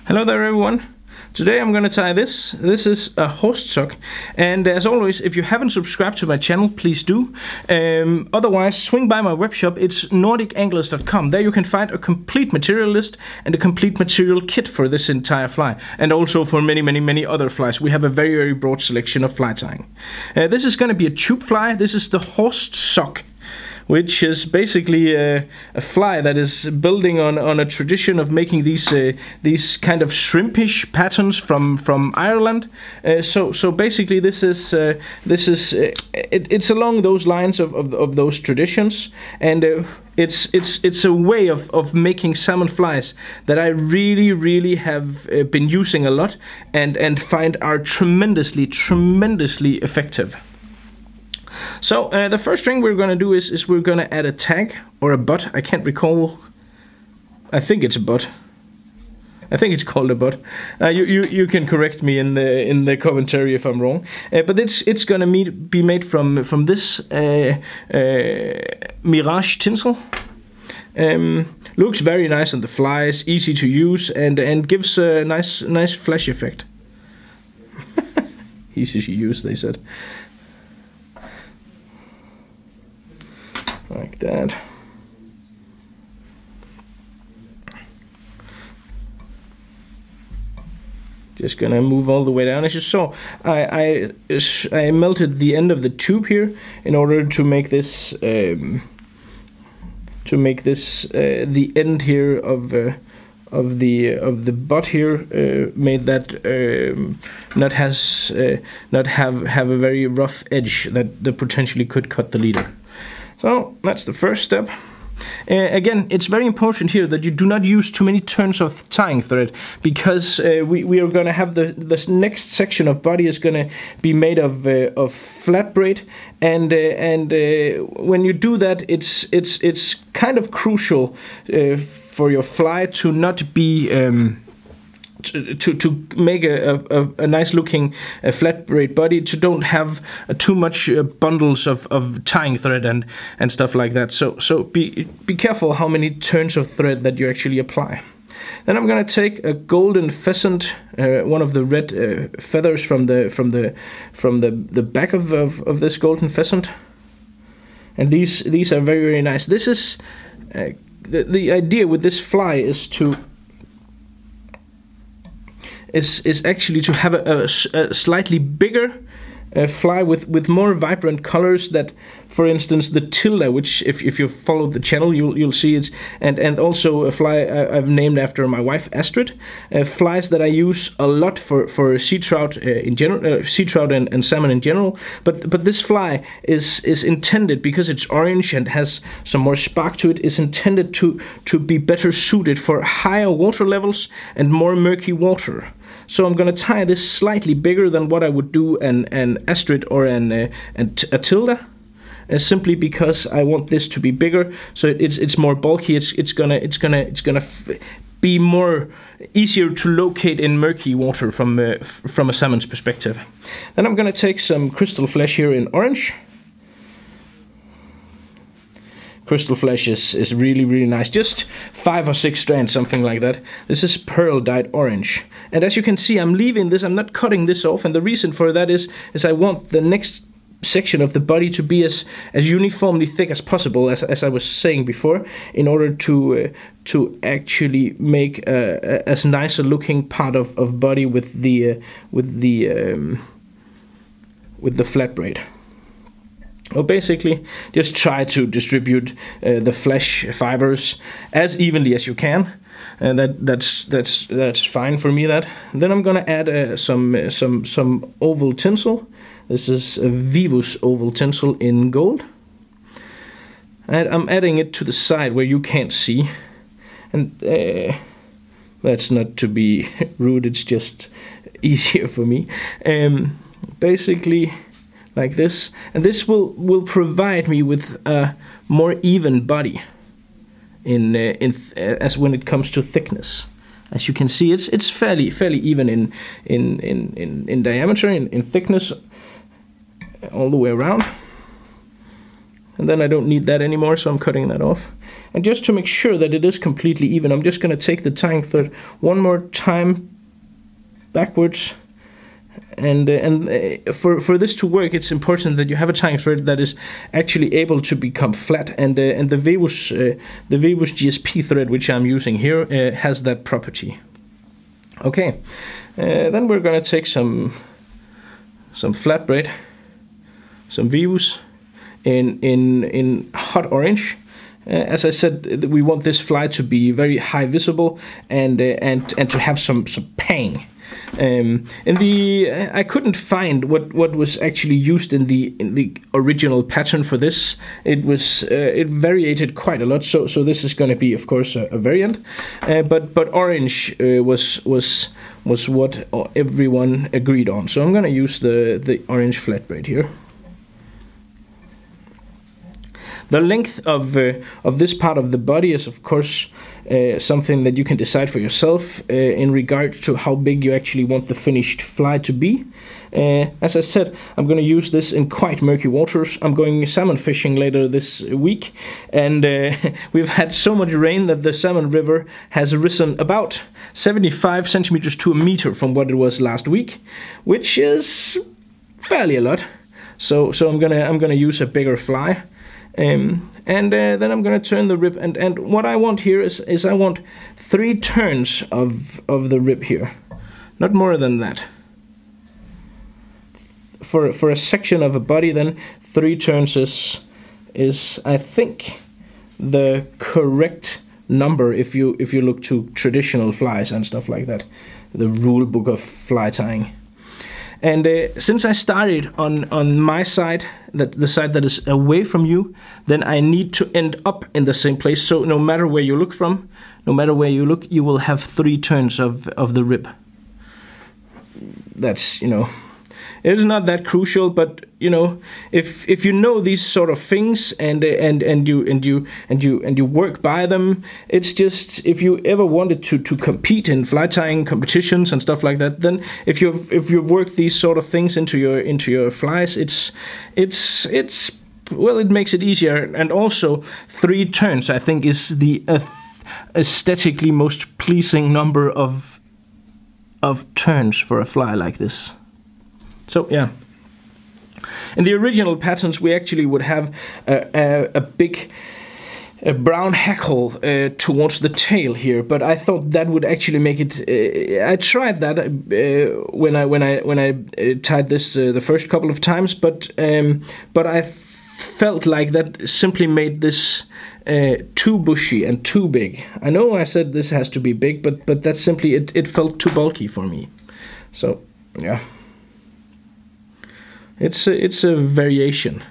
Hello there everyone. Today I'm gonna tie this. This is a host sock, and as always, if you haven't subscribed to my channel, please do. Otherwise, swing by my webshop. It's nordicanglers.com. There you can find a complete material list and a complete material kit for this entire fly, and also for many other flies. We have a very broad selection of fly tying. This is gonna be a tube fly. This is the host sock, which is basically a fly that is building on a tradition of making these kind of shrimpish patterns from Ireland. So basically it's along those lines of those traditions, and it's a way of making salmon flies that I really have been using a lot and find are tremendously effective. So the first thing we're gonna do is we're gonna add a tag or a butt. I can't recall. I think it's a butt. I think it's called a butt. You can correct me in the commentary if I'm wrong. But it's gonna be made from this Mirage tinsel. Looks very nice on the flies, easy to use, and gives a nice flash effect. Easy to use, they said. Like that. Just gonna move all the way down. As you saw, I melted the end of the tube here in order to make this the end here of the butt here, made that not have a very rough edge that potentially could cut the leader. So that's the first step. Again, it's very important here that you do not use too many turns of tying thread, because we are going to have this next section of body is going to be made of flat braid, and when you do that, it's kind of crucial for your fly to not be to make a nice looking flat braid body, to don't have too much bundles of tying thread and stuff like that. So be careful how many turns of thread that you actually apply. Then I'm gonna take a golden pheasant, one of the red feathers from the back of this golden pheasant, and these are very nice. This is the idea with this fly is actually to have a slightly bigger fly with more vibrant colors. That, for instance, the tilde, which if you follow the channel, you'll see it, and also a fly I've named after my wife Astrid. Flies that I use a lot for sea trout in general, sea trout and salmon in general. But this fly is intended, because it's orange and has some more spark to it, is intended to be better suited for higher water levels and more murky water. So I'm gonna tie this slightly bigger than what I would do an Astrid or a tilde, simply because I want this to be bigger, so it's more bulky. It's gonna be more easier to locate in murky water from a salmon's perspective. Then I'm gonna take some crystal flesh here in orange. Crystal flesh is really nice, just 5 or 6 strands, something like that. This is pearl dyed orange, and as you can see, I'm leaving this, I'm not cutting this off, and the reason for that is I want the next section of the body to be as uniformly thick as possible, as I was saying before, in order to actually make as nice a looking part of body with the flat braid. Well, basically, just try to distribute the flesh fibers as evenly as you can, and that's fine for me. That. Then I'm gonna add some oval tinsel. This is a Vivus oval tinsel in gold, and I'm adding it to the side where you can't see. And that's not to be rude; it's just easier for me. Basically, like this, and this will provide me with a more even body as when it comes to thickness. As you can see, it's fairly even in diameter, in thickness, all the way around. And then I don't need that anymore, so I'm cutting that off. And just to make sure that it is completely even, I'm just going to take the tying thread one more time backwards. And for this to work, it's important that you have a tying thread that is actually able to become flat. And the Vevus GSP thread, which I'm using here, has that property. Okay, then we're going to take some flat braid, some Vevus in hot orange. As I said, we want this fly to be very high visible and to have some pang. I couldn't find what was actually used in the original pattern for this. It variated quite a lot. So this is going to be, of course, a variant. But orange was what everyone agreed on. So I'm going to use the orange flat braid here. The length of this part of the body is, of course, something that you can decide for yourself in regard to how big you actually want the finished fly to be. As I said, I'm going to use this in quite murky waters. I'm going salmon fishing later this week, and we've had so much rain that the salmon river has risen about 75 centimeters to a meter from what it was last week, which is fairly a lot. So I'm gonna use a bigger fly. Then I'm going to turn the rib, and what I want here is I want 3 turns of the rib here, not more than that. For a section of a body, then 3 turns is I think the correct number if you look to traditional flies and stuff like that, the rule book of fly tying. And since I started on my side, the side that is away from you, then I need to end up in the same place. So no matter where you look from, no matter where you look, you will have 3 turns of the rib. That's, it's not that crucial, but if you know these sort of things and you work by them, it's just, if you ever wanted to compete in fly tying competitions and stuff like that, then if you work these sort of things into your flies, well, it makes it easier. And also 3 turns, I think, is the aesthetically most pleasing number of turns for a fly like this. So yeah, in the original patterns we actually would have a big brown hackle towards the tail here, but I thought that would actually make it. I tried that when I tied this the first couple of times, but I felt like that simply made this too bushy and too big. I know I said this has to be big, but that's simply it felt too bulky for me. So yeah. It's a variation.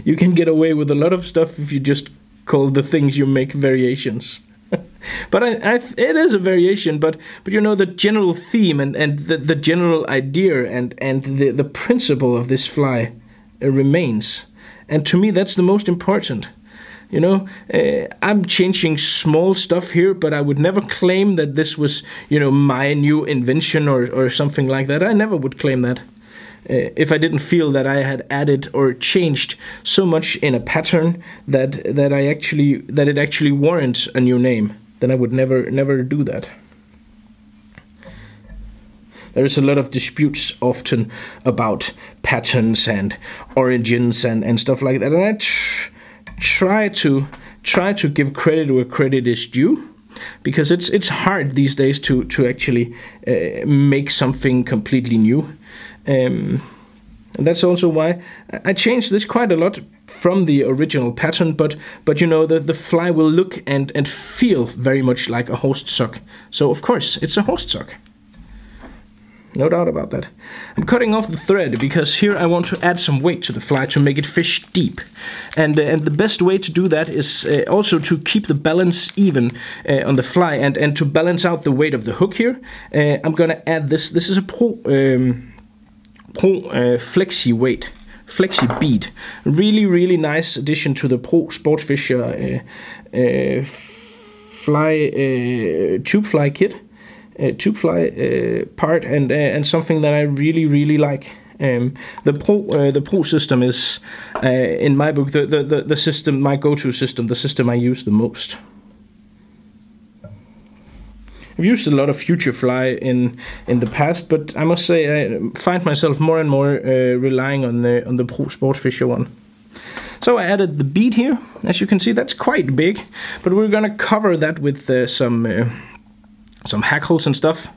You can get away with a lot of stuff if you just call the things you make variations. But it is a variation, but the general theme and the general idea and the principle of this fly remains. And to me that's the most important. I'm changing small stuff here, but I would never claim that this was, my new invention or something like that. I never would claim that. If I didn't feel that I had added or changed so much in a pattern that it actually warrants a new name, then I would never do that. There is a lot of disputes often about patterns and origins and stuff like that, and I try to give credit where credit is due, because it's hard these days to actually make something completely new. And that's also why I changed this quite a lot from the original pattern, but the fly will look and feel very much like a host sock. So of course it's a host sock. No doubt about that. I'm cutting off the thread because here I want to add some weight to the fly to make it fish deep. And the best way to do that is also to keep the balance even on the fly and to balance out the weight of the hook here. I'm going to add this. This is a flexi weight, flexi bead. Really nice addition to the Pro Sportfisher tube fly kit. Tube fly part and something that I really like, The Pro system is, in my book, the system, my go-to system, the system I use the most. I've used a lot of Futurefly in the past, but I must say I find myself more and more relying on the Pro Sportfisher one. So I added the bead here. As you can see, that's quite big, but we're gonna cover that with some hackles and stuff.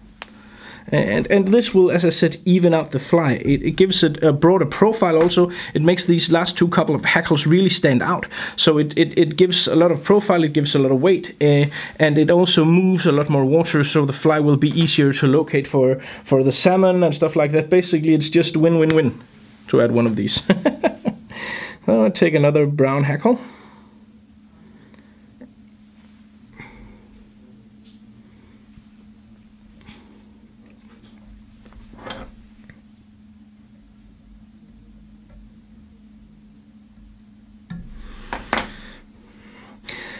And this will, as I said, even out the fly. It gives it a broader profile also. It makes these last two couple of hackles really stand out. So it gives a lot of profile, it gives a lot of weight, and it also moves a lot more water, so the fly will be easier to locate for the salmon and stuff like that. Basically, it's just win-win-win to add one of these. I'll take another brown hackle.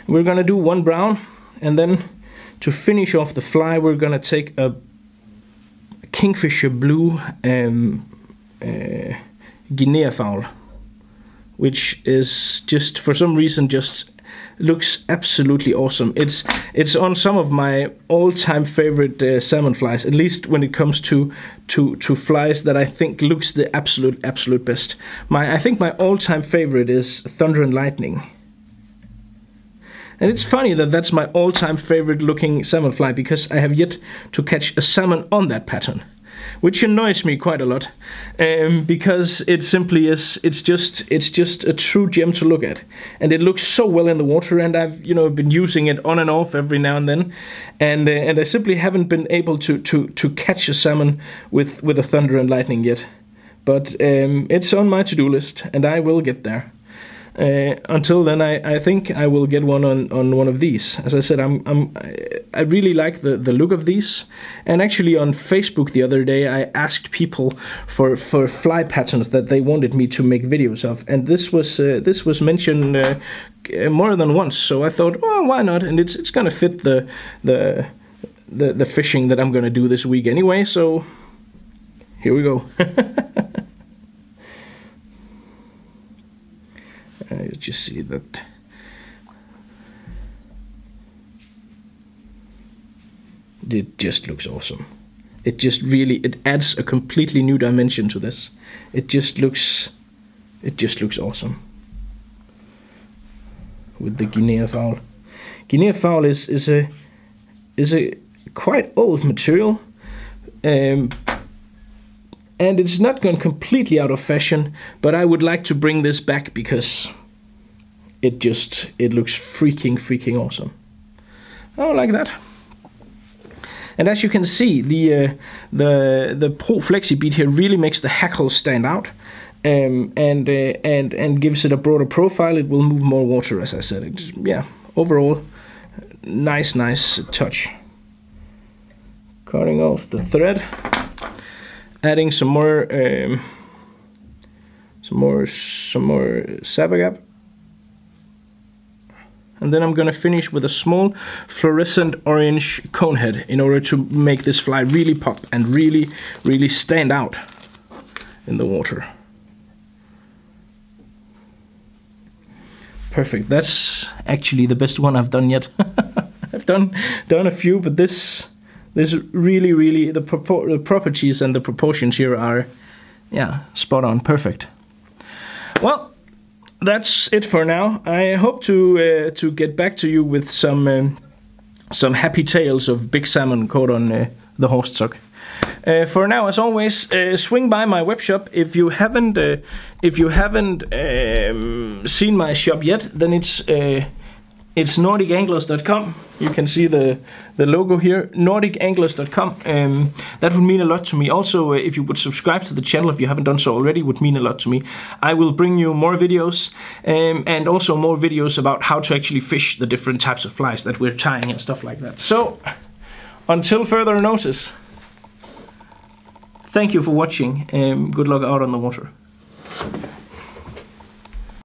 We're gonna do one brown, and then to finish off the fly, we're gonna take a Kingfisher blue Guinea fowl, which is just, for some reason, just looks absolutely awesome. It's on some of my all-time favorite salmon flies, at least when it comes to flies that I think looks the absolute best. I think my all-time favorite is Thunder and Lightning. And it's funny that that's my all-time favorite looking salmon fly, because I have yet to catch a salmon on that pattern, which annoys me quite a lot, because it simply is, it's just a true gem to look at, and it looks so well in the water, and I've been using it on and off every now and then, and I simply haven't been able to catch a salmon with a Thunder and Lightning yet, but it's on my to-do list, and I will get there. Until then, I think I will get one on one of these. As I said, I really like the look of these. And actually, on Facebook the other day, I asked people for fly patterns that they wanted me to make videos of, and this was mentioned more than once. So I thought, oh, why not? And it's gonna fit the fishing that I'm gonna do this week anyway. So here we go. You just see that it just looks awesome. It just really, it adds a completely new dimension to this. It just looks awesome with the Guinea fowl. Guinea fowl is a quite old material, and it's not gone completely out of fashion, but I would like to bring this back because it looks freaking awesome. Oh, like that. And as you can see, the Pro Flexi bead here really makes the hackle stand out, and gives it a broader profile. It will move more water, as I said. Yeah, overall, nice touch. Cutting off the thread, adding some more Sabagap. And then I'm gonna finish with a small fluorescent orange cone head in order to make this fly really pop and really stand out in the water. Perfect. That's actually the best one I've done yet. I've done a few, but this really the properties and the proportions here are, yeah, spot on, perfect. Well, that's it for now. I hope to get back to you with some happy tales of big salmon caught on the Host Sokken. For now, as always, swing by my web shop. If you haven't seen my shop yet, then it's nordicanglers.com. You can see the logo here, nordicanglers.com. That would mean a lot to me. Also, if you would subscribe to the channel, if you haven't done so already, would mean a lot to me. I will bring you more videos, and also more videos about how to actually fish the different types of flies that we're tying and stuff like that. So, until further notice, thank you for watching, and good luck out on the water.